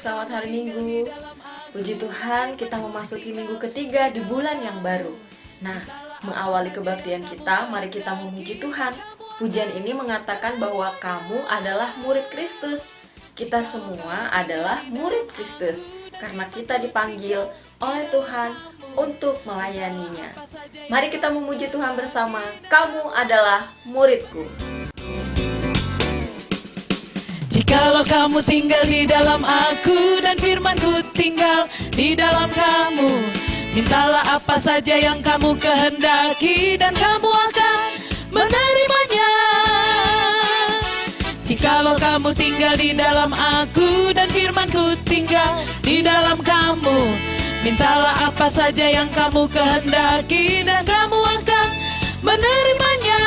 selamat hari Minggu. Puji Tuhan, kita memasuki minggu ketiga di bulan yang baru. Nah, mengawali kebaktian kita, mari kita memuji Tuhan. Pujian ini mengatakan bahwa kamu adalah murid Kristus. Kita semua adalah murid Kristus karena kita dipanggil oleh Tuhan untuk melayaninya. Mari kita memuji Tuhan bersama. Kamu adalah muridku. Jikalau kamu tinggal di dalam aku dan firmanku tinggal di dalam kamu, mintalah apa saja yang kamu kehendaki dan kamu akan menerimanya. Jikalau kamu tinggal di dalam aku dan firmanku tinggal di dalam kamu, mintalah apa saja yang kamu kehendaki dan kamu akan menerimanya.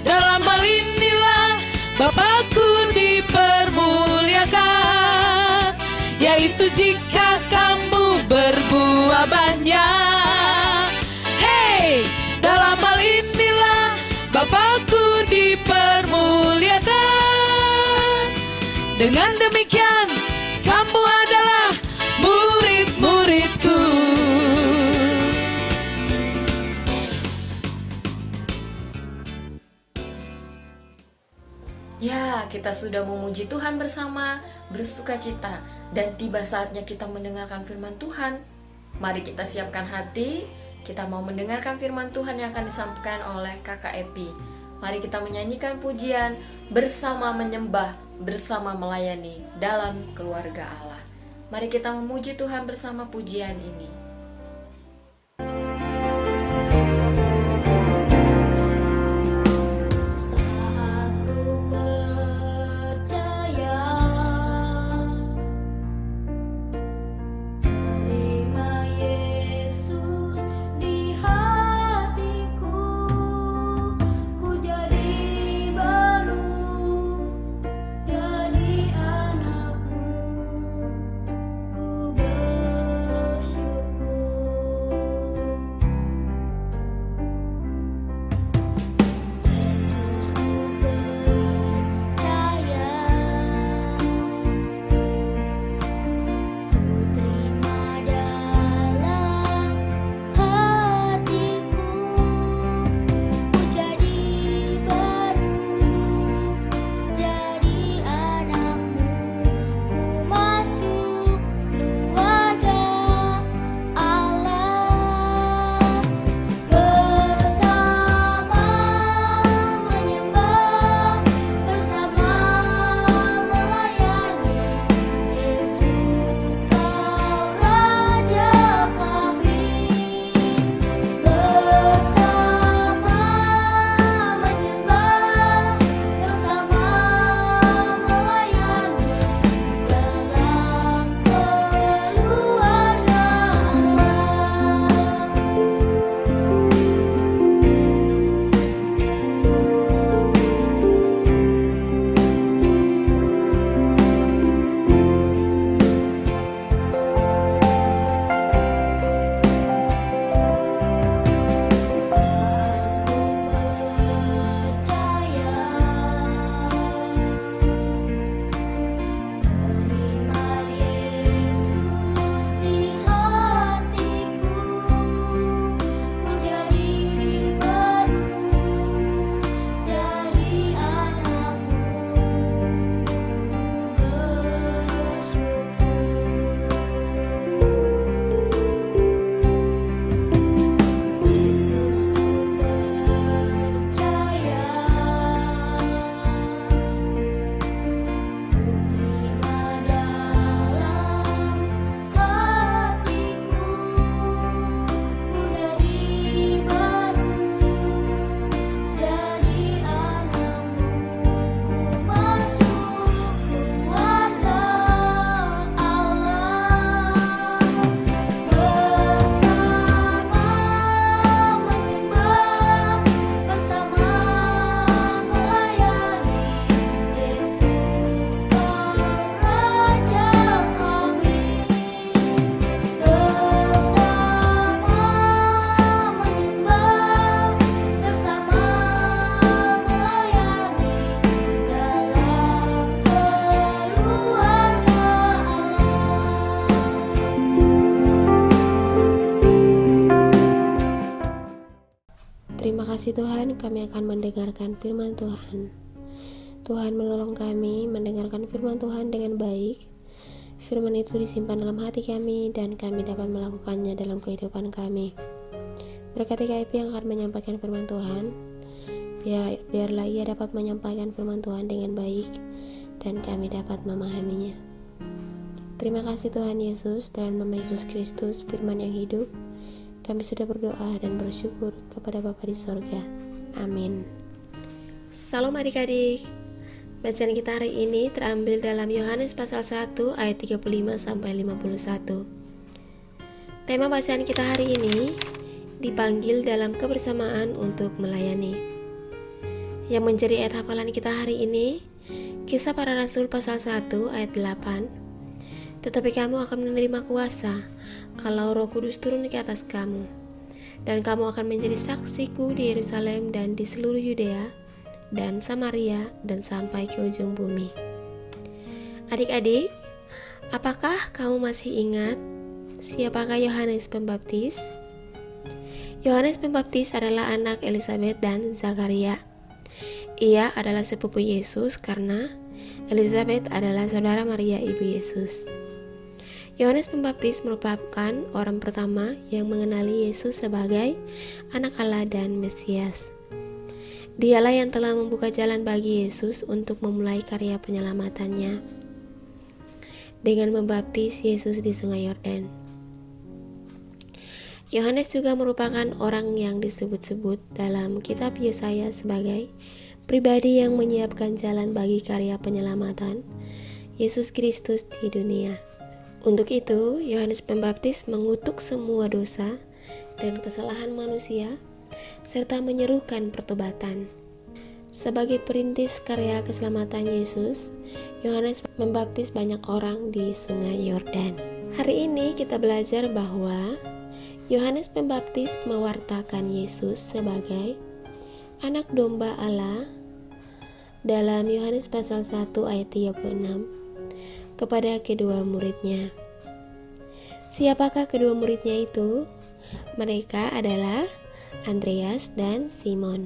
Dalam hal inilah Bapakku dipermuliakan, yaitu jika kamu berbuah banyak. Hey, dalam hal inilah Bapakku dipermuliakan. Dengan demikian kamu adalah murid-muridku. Ya, kita sudah memuji Tuhan bersama, bersukacita, dan tiba saatnya kita mendengarkan firman Tuhan. Mari kita siapkan hati, kita mau mendengarkan firman Tuhan yang akan disampaikan oleh Kakak Epi. Mari kita menyanyikan pujian bersama menyembah, bersama melayani dalam keluarga Allah. Mari kita memuji Tuhan bersama pujian ini. Bersyukur kasih Tuhan, kami akan mendengarkan firman Tuhan. Tuhan menolong kami mendengarkan firman Tuhan dengan baik. Firman itu disimpan dalam hati kami dan kami dapat melakukannya dalam kehidupan kami. Berkati KIP yang akan menyampaikan firman Tuhan, biarlah ia dapat menyampaikan firman Tuhan dengan baik dan kami dapat memahaminya. Terima kasih Tuhan Yesus dan Mama Yesus Kristus, firman yang hidup. Kami sudah berdoa dan bersyukur kepada Bapa di sorga. Amin. Salam adik-adik. Bacaan kita hari ini terambil dalam Yohanes pasal 1 ayat 35 sampai 51. Tema bacaan kita hari ini dipanggil dalam kebersamaan untuk melayani. Yang menjadi ayat hafalan kita hari ini Kisah Para Rasul pasal 1 ayat 8. Tetapi kamu akan menerima kuasa kalau Roh Kudus turun ke atas kamu, dan kamu akan menjadi saksiku di Yerusalem dan di seluruh Yudea dan Samaria dan sampai ke ujung bumi. Adik-adik, apakah kamu masih ingat siapakah Yohanes Pembaptis? Yohanes Pembaptis adalah anak Elisabet dan Zakaria. Ia adalah sepupu Yesus karena Elisabet adalah saudara Maria ibu Yesus. Yohanes Pembaptis merupakan orang pertama yang mengenali Yesus sebagai anak Allah dan Mesias. Dialah yang telah membuka jalan bagi Yesus untuk memulai karya penyelamatannya dengan membaptis Yesus di Sungai Yordan. Yohanes juga merupakan orang yang disebut-sebut dalam kitab Yesaya sebagai pribadi yang menyiapkan jalan bagi karya penyelamatan Yesus Kristus di dunia. Untuk itu, Yohanes Pembaptis mengutuk semua dosa dan kesalahan manusia serta menyerukan pertobatan. Sebagai perintis karya keselamatan Yesus, Yohanes membaptis banyak orang di Sungai Yordan. Hari ini kita belajar bahwa Yohanes Pembaptis mewartakan Yesus sebagai anak domba Allah dalam Yohanes pasal 1 ayat 36 kepada kedua muridnya. Siapakah kedua muridnya itu? Mereka adalah Andreas dan Simon.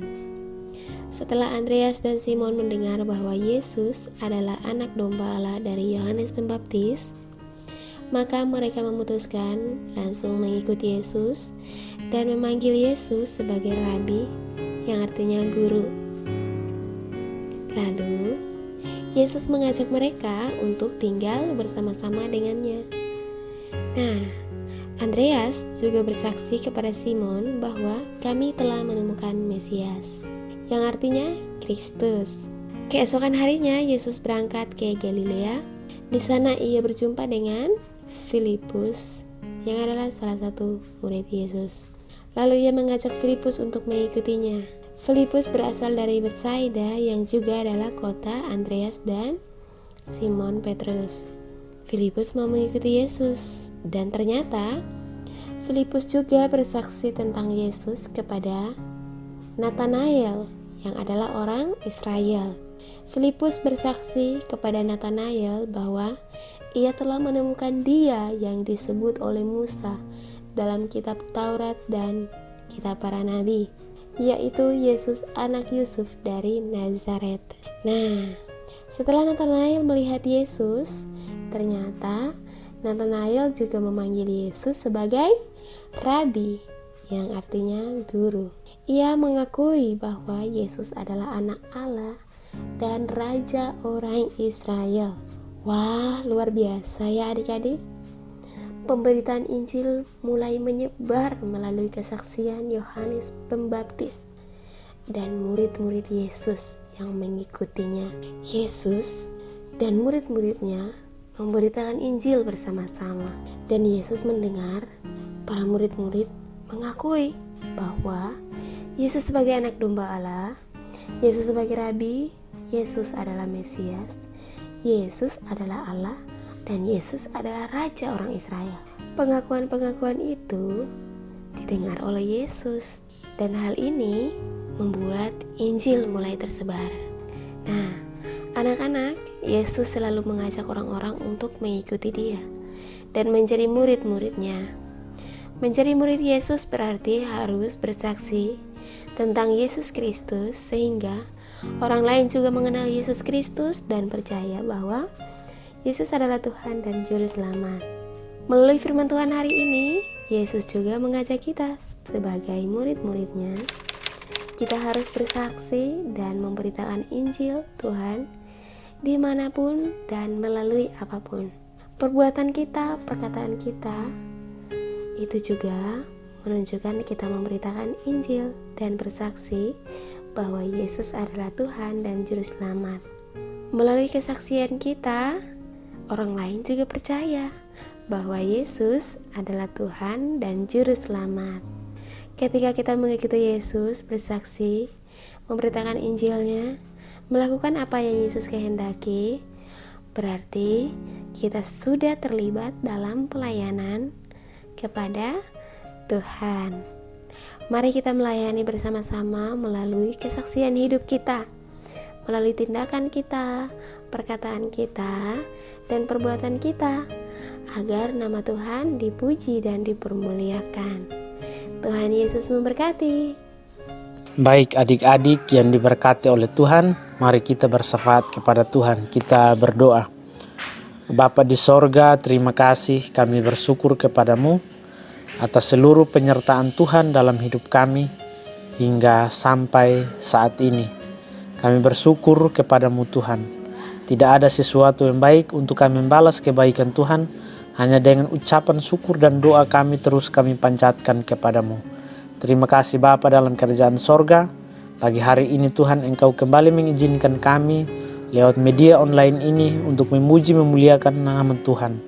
Setelah Andreas dan Simon mendengar bahwa Yesus adalah anak domba Allah dari Yohanes Pembaptis, maka mereka memutuskan langsung mengikuti Yesus dan memanggil Yesus sebagai Rabi, yang artinya guru. Lalu, Yesus mengajak mereka untuk tinggal bersama-sama dengannya. Nah, Andreas juga bersaksi kepada Simon bahwa kami telah menemukan Mesias, yang artinya Kristus. Keesokan harinya Yesus berangkat ke Galilea. Di sana ia berjumpa dengan Filipus, yang adalah salah satu murid Yesus. Lalu ia mengajak Filipus untuk mengikutinya. Filipus berasal dari Betsaida, yang juga adalah kota Andreas dan Simon Petrus. Filipus mau mengikuti Yesus, dan ternyata Filipus juga bersaksi tentang Yesus kepada Nathanael, yang adalah orang Israel. Filipus bersaksi kepada Nathanael bahwa ia telah menemukan Dia yang disebut oleh Musa dalam kitab Taurat dan kitab para nabi, yaitu Yesus anak Yusuf dari Nazaret. Nah, setelah Nathanael melihat Yesus, ternyata Nathanael juga memanggil Yesus sebagai Rabi, yang artinya guru. Ia mengakui bahwa Yesus adalah anak Allah dan Raja orang Israel. Wah, luar biasa ya adik-adik. Pemberitaan Injil mulai menyebar melalui kesaksian Yohanes Pembaptis dan murid-murid Yesus yang mengikutinya. Yesus dan murid-muridnya memberitakan Injil bersama-sama, dan Yesus mendengar para murid-murid mengakui bahwa Yesus sebagai anak domba Allah, Yesus sebagai Rabi, Yesus adalah Mesias, Yesus adalah Allah, dan Yesus adalah Raja orang Israel. Pengakuan-pengakuan itu didengar oleh Yesus, dan hal ini membuat Injil mulai tersebar. Nah, anak-anak, Yesus selalu mengajak orang-orang untuk mengikuti Dia dan menjadi murid-muridnya. Menjadi murid Yesus berarti harus bersaksi tentang Yesus Kristus sehingga orang lain juga mengenal Yesus Kristus dan percaya bahwa Yesus adalah Tuhan dan Juru Selamat. Melalui firman Tuhan hari ini, Yesus juga mengajak kita sebagai murid-muridnya. Kita harus bersaksi dan memberitakan Injil Tuhan dimanapun dan melalui apapun. Perbuatan kita, perkataan kita, itu juga menunjukkan kita memberitakan Injil dan bersaksi bahwa Yesus adalah Tuhan dan Juru Selamat. Melalui kesaksian kita, orang lain juga percaya bahwa Yesus adalah Tuhan dan Juru Selamat. Ketika kita mengikuti Yesus, bersaksi, memberitakan Injilnya, melakukan apa yang Yesus kehendaki, berarti kita sudah terlibat dalam pelayanan kepada Tuhan. Mari kita melayani bersama-sama melalui kesaksian hidup kita, melalui tindakan kita, perkataan kita, dan perbuatan kita, agar nama Tuhan dipuji dan dipermuliakan. Tuhan Yesus memberkati. Baik adik-adik yang diberkati oleh Tuhan, mari kita bersyafaat kepada Tuhan. Kita berdoa. Bapa di sorga, terima kasih, kami bersyukur kepadamu atas seluruh penyertaan Tuhan dalam hidup kami hingga sampai saat ini. Kami bersyukur kepadamu Tuhan. Tidak ada sesuatu yang baik untuk kami membalas kebaikan Tuhan, hanya dengan ucapan syukur dan doa kami terus kami panjatkan kepadamu. Terima kasih Bapa dalam kerajaan sorga. Pagi hari ini Tuhan Engkau kembali mengizinkan kami lewat media online ini untuk memuji memuliakan nama Tuhan.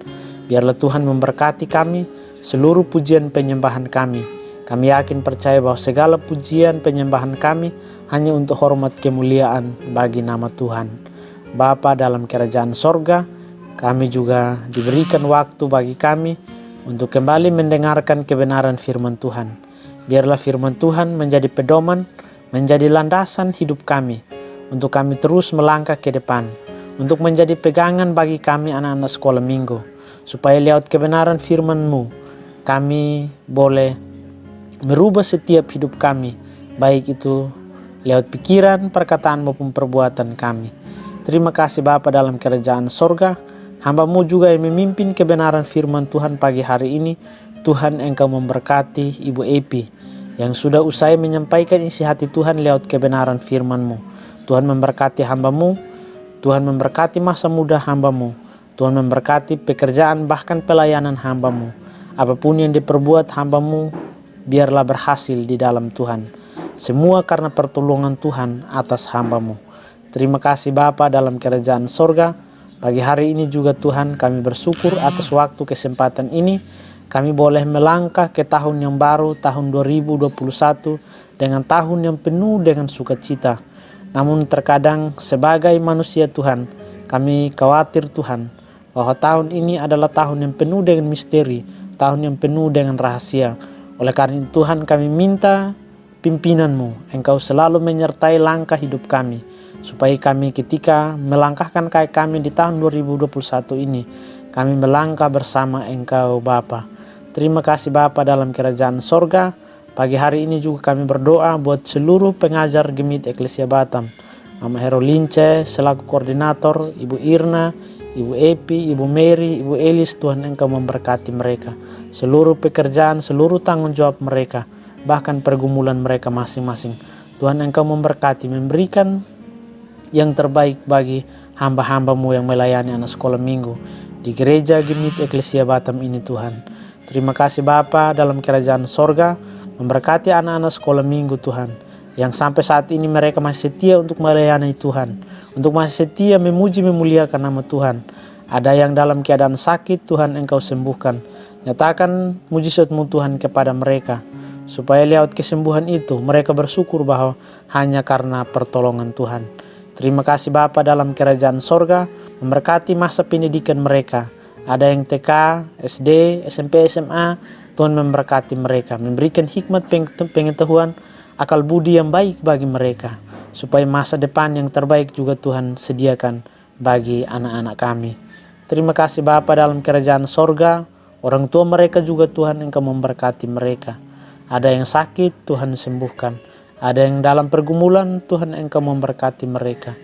Biarlah Tuhan memberkati kami, seluruh pujian penyembahan kami. Kami yakin percaya bahwa segala pujian penyembahan kami hanya untuk hormat kemuliaan bagi nama Tuhan. Bapa dalam kerajaan sorga, kami juga diberikan waktu bagi kami untuk kembali mendengarkan kebenaran firman Tuhan. Biarlah firman Tuhan menjadi pedoman, menjadi landasan hidup kami, untuk kami terus melangkah ke depan, untuk menjadi pegangan bagi kami anak-anak sekolah minggu, supaya lewat kebenaran firman-Mu, kami boleh merubah setiap hidup kami, baik itu lewat pikiran, perkataan maupun perbuatan kami. Terima kasih Bapa dalam kerajaan sorga, hamba-Mu juga yang memimpin kebenaran firman Tuhan pagi hari ini. Tuhan Engkau memberkati Ibu Epi yang sudah usai menyampaikan isi hati Tuhan lewat kebenaran firman-Mu. Tuhan memberkati hamba-Mu, Tuhan memberkati masa muda hamba-Mu, Tuhan memberkati pekerjaan bahkan pelayanan hamba-Mu. Apapun yang diperbuat hamba-Mu, biarlah berhasil di dalam Tuhan. Semua karena pertolongan Tuhan atas hamba-Mu. Terima kasih Bapa dalam kerajaan sorga. Pagi hari ini juga Tuhan kami bersyukur atas waktu kesempatan ini. Kami boleh melangkah ke tahun yang baru, tahun 2021, dengan tahun yang penuh dengan sukacita. Namun terkadang sebagai manusia Tuhan, kami khawatir Tuhan, bahwa tahun ini adalah tahun yang penuh dengan misteri, tahun yang penuh dengan rahasia. Oleh karena itu Tuhan kami minta pimpinan-Mu, Engkau selalu menyertai langkah hidup kami, supaya kami ketika melangkahkan kaki kami di tahun 2021 ini, kami melangkah bersama Engkau Bapa. Terima kasih Bapa dalam kerajaan sorga. Pagi hari ini juga kami berdoa buat seluruh pengajar Gemit Eklesia Batam. Mama Hero Lince selaku koordinator, Ibu Irna, Ibu Epi, Ibu Mary, Ibu Elis, Tuhan Engkau memberkati mereka. Seluruh pekerjaan, seluruh tanggung jawab mereka, bahkan pergumulan mereka masing-masing. Tuhan Engkau memberkati, memberikan yang terbaik bagi hamba-hamba-Mu yang melayani anak sekolah minggu di gereja Gemit Eklesia Batam ini Tuhan. Terima kasih Bapa dalam kerajaan sorga, memberkati anak-anak sekolah minggu Tuhan, yang sampai saat ini mereka masih setia untuk melayani Tuhan, untuk masih setia memuji memuliakan nama Tuhan. Ada yang dalam keadaan sakit, Tuhan Engkau sembuhkan. Nyatakan mujizat-Mu Tuhan kepada mereka, supaya lewat kesembuhan itu mereka bersyukur bahwa hanya karena pertolongan Tuhan. Terima kasih Bapa dalam kerajaan sorga, memberkati masa pendidikan mereka. Ada yang TK, SD, SMP, SMA, Tuhan memberkati mereka, memberikan hikmat pengetahuan, akal budi yang baik bagi mereka, supaya masa depan yang terbaik juga Tuhan sediakan bagi anak-anak kami. Terima kasih Bapa dalam kerajaan sorga, orang tua mereka juga Tuhan Engkau memberkati mereka. Ada yang sakit, Tuhan sembuhkan. Ada yang dalam pergumulan, Tuhan Engkau memberkati mereka.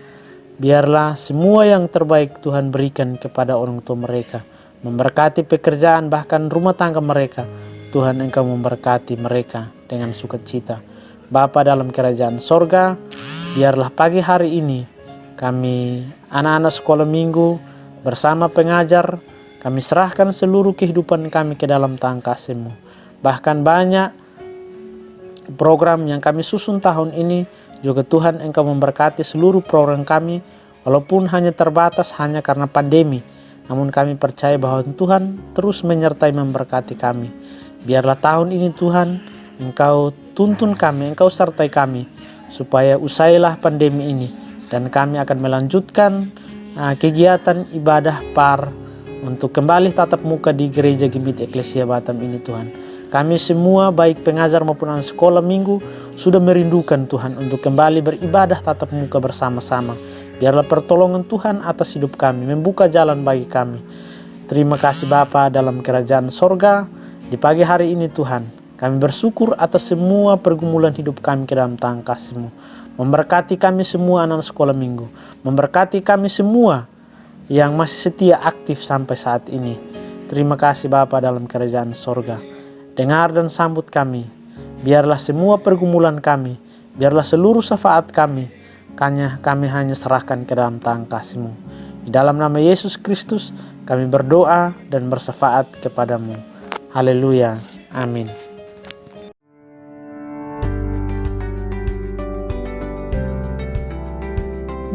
Biarlah semua yang terbaik Tuhan berikan kepada orang tua mereka. Memberkati pekerjaan bahkan rumah tangga mereka. Tuhan Engkau memberkati mereka dengan sukacita. Bapa dalam kerajaan sorga, biarlah pagi hari ini kami anak-anak sekolah minggu bersama pengajar, kami serahkan seluruh kehidupan kami ke dalam tangan kasih-Mu. Bahkan banyak program yang kami susun tahun ini juga Tuhan Engkau memberkati seluruh program kami, walaupun hanya terbatas hanya karena pandemi. Namun kami percaya bahwa Tuhan terus menyertai memberkati kami. Biarlah tahun ini Tuhan Engkau tuntun kami, Engkau sertai kami, supaya usailah pandemi ini dan kami akan melanjutkan kegiatan ibadah par untuk kembali tatap muka di Gereja Gembit Eklesia Batam ini Tuhan. Kami semua baik pengajar maupun anak sekolah minggu sudah merindukan Tuhan untuk kembali beribadah tatap muka bersama-sama. Biarlah pertolongan Tuhan atas hidup kami, membuka jalan bagi kami. Terima kasih Bapa dalam kerajaan sorga. Di pagi hari ini Tuhan, kami bersyukur atas semua pergumulan hidup kami ke dalam tangan kasih-Mu. Memberkati kami semua anak sekolah minggu. Memberkati kami semua yang masih setia aktif sampai saat ini. Terima kasih Bapa dalam kerajaan sorga. Dengar dan sambut kami. Biarlah semua pergumulan kami, biarlah seluruh syafaat kami hanya serahkan ke dalam tangan kasih-Mu. Di dalam nama Yesus Kristus kami berdoa dan bersyafaat kepadamu. Haleluya. Amin.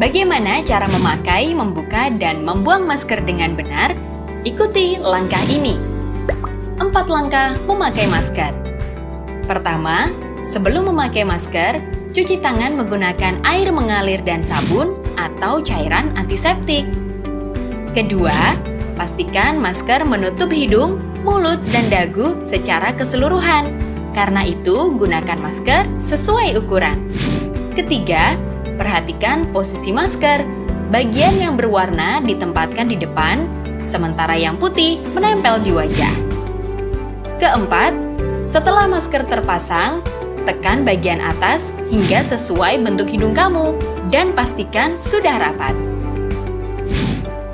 Bagaimana cara memakai, membuka, dan membuang masker dengan benar? Ikuti langkah ini. 4 langkah memakai masker. Pertama, sebelum memakai masker, cuci tangan menggunakan air mengalir dan sabun atau cairan antiseptik. Kedua, pastikan masker menutup hidung, mulut, dan dagu secara keseluruhan. Karena itu, gunakan masker sesuai ukuran. Ketiga, perhatikan posisi masker. Bagian yang berwarna ditempatkan di depan, sementara yang putih menempel di wajah. Keempat, setelah masker terpasang, tekan bagian atas hingga sesuai bentuk hidung kamu dan pastikan sudah rapat.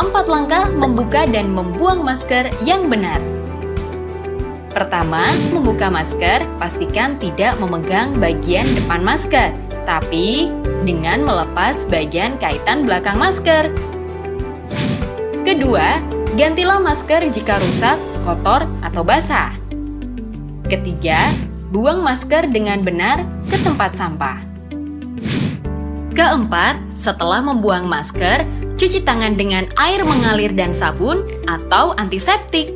4 langkah membuka dan membuang masker yang benar. Pertama, membuka masker, pastikan tidak memegang bagian depan masker, tapi dengan melepas bagian kaitan belakang masker. Kedua, gantilah masker jika rusak, kotor, atau basah. Ketiga, buang masker dengan benar ke tempat sampah. Keempat, setelah membuang masker, cuci tangan dengan air mengalir dan sabun atau antiseptik.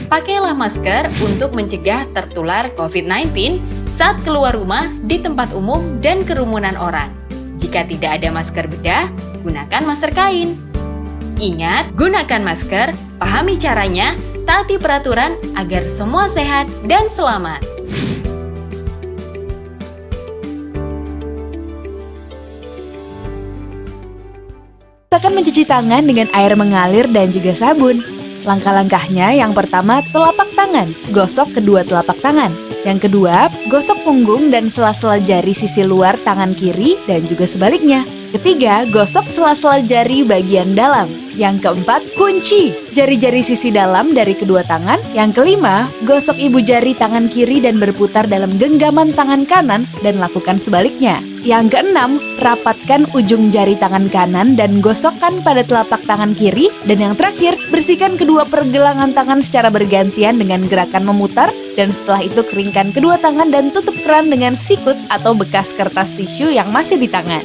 Pakailah masker untuk mencegah tertular COVID-19 saat keluar rumah di tempat umum dan kerumunan orang. Jika tidak ada masker bedah, gunakan masker kain. Ingat, gunakan masker, pahami caranya, taati peraturan agar semua sehat dan selamat. Usahakan mencuci tangan dengan air mengalir dan juga sabun. Langkah-langkahnya yang pertama, telapak tangan, gosok kedua telapak tangan. Yang kedua, gosok punggung dan sela-sela jari sisi luar tangan kiri dan juga sebaliknya. Ketiga, gosok sela-sela jari bagian dalam. Yang keempat, kunci jari-jari sisi dalam dari kedua tangan. Yang kelima, gosok ibu jari tangan kiri dan berputar dalam genggaman tangan kanan dan lakukan sebaliknya. Yang keenam, rapatkan ujung jari tangan kanan dan gosokkan pada telapak tangan kiri. Dan yang terakhir, bersihkan kedua pergelangan tangan secara bergantian dengan gerakan memutar. Dan setelah itu keringkan kedua tangan dan tutup keran dengan sikut atau bekas kertas tisu yang masih di tangan.